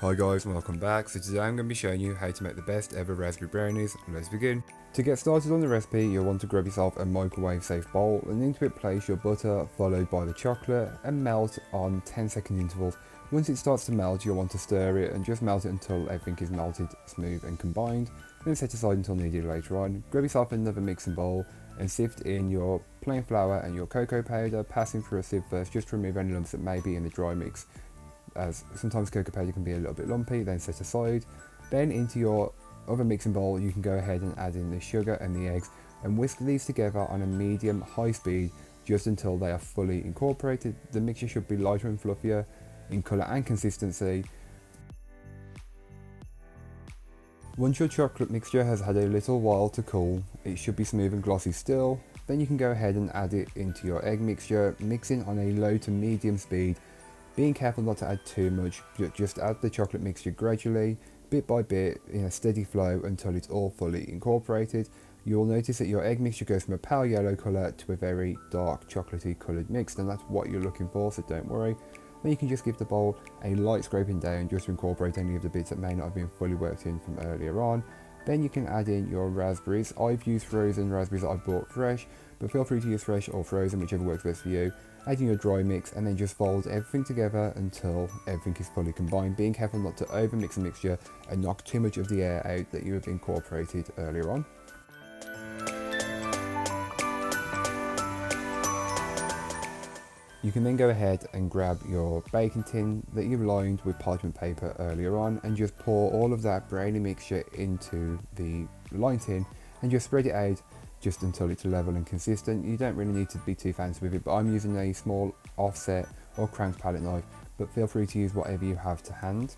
Hi guys and welcome back. So today I'm going to be showing you how to make the best ever raspberry brownies. Let's begin. To get started on the recipe, you'll want to grab yourself a microwave safe bowl and into it place your butter followed by the chocolate and melt on 10-second intervals. Once it starts to melt, you'll want to stir it and just melt it until everything is melted, smooth and combined. Then set aside until needed later on. Grab yourself another mixing bowl and sift in your plain flour and your cocoa powder, passing through a sieve first just to remove any lumps that may be in the dry mix, as sometimes cocoa powder can be a little bit lumpy. Then set aside. Then into your other mixing bowl you can go ahead and add in the sugar and the eggs and whisk these together on a medium high speed just until they are fully incorporated. The mixture should be lighter and fluffier in colour and consistency. Once your chocolate mixture has had a little while to cool, it should be smooth and glossy still. Then you can go ahead and add it into your egg mixture, mixing on a low to medium speed, being careful not to add too much. Just add the chocolate mixture gradually, bit by bit, in a steady flow until it's all fully incorporated. You'll notice that your egg mixture goes from a pale yellow colour to a very dark chocolatey coloured mix, and that's what you're looking for, so don't worry. Then you can just give the bowl a light scraping down just to incorporate any of the bits that may not have been fully worked in from earlier on. Then you can add in your raspberries. I've used frozen raspberries that I bought fresh, but feel free to use fresh or frozen, whichever works best for you. Add in your dry mix and then just fold everything together until everything is fully combined, being careful not to over mix the mixture and knock too much of the air out that you have incorporated earlier on. You can then go ahead and grab your baking tin that you've lined with parchment paper earlier on and just pour all of that brownie mixture into the lined tin and just spread it out just until it's level and consistent. You don't really need to be too fancy with it, but I'm using a small offset or cranked palette knife, but feel free to use whatever you have to hand.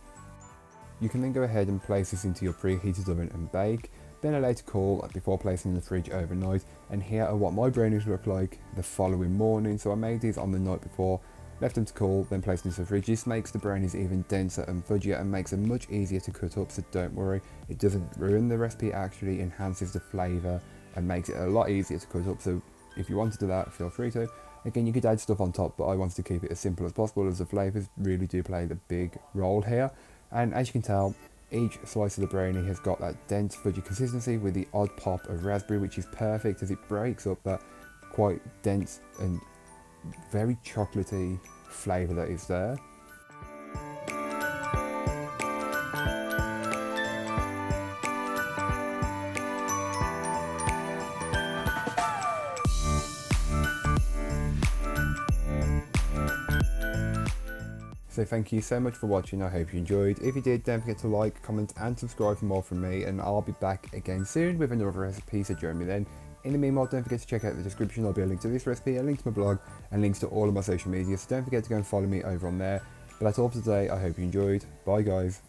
You can then go ahead and place this into your preheated oven and bake, then allow it to cool before placing in the fridge overnight. And here are what my brownies look like the following morning. So I made these on the night before, left them to cool, then placed them into the fridge. This makes the brownies even denser and fudgier and makes them much easier to cut up, so don't worry, it doesn't ruin the recipe, it actually enhances the flavour and makes it a lot easier to cut up. So if you want to do that, feel free to. Again, you could add stuff on top, but I wanted to keep it as simple as possible as the flavours really do play the big role here. And as you can tell, each slice of the brownie has got that dense fudgy consistency with the odd pop of raspberry, which is perfect as it breaks up that quite dense and very chocolatey flavour that is there. So thank you so much for watching, I hope you enjoyed. If you did, don't forget to like, comment and subscribe for more from me, and I'll be back again soon with another recipe, so join me then. In the meanwhile, don't forget to check out the description. There'll be a link to this recipe, a link to my blog and links to all of my social media, so don't forget to go and follow me over on there. But that's all for today, I hope you enjoyed. Bye guys.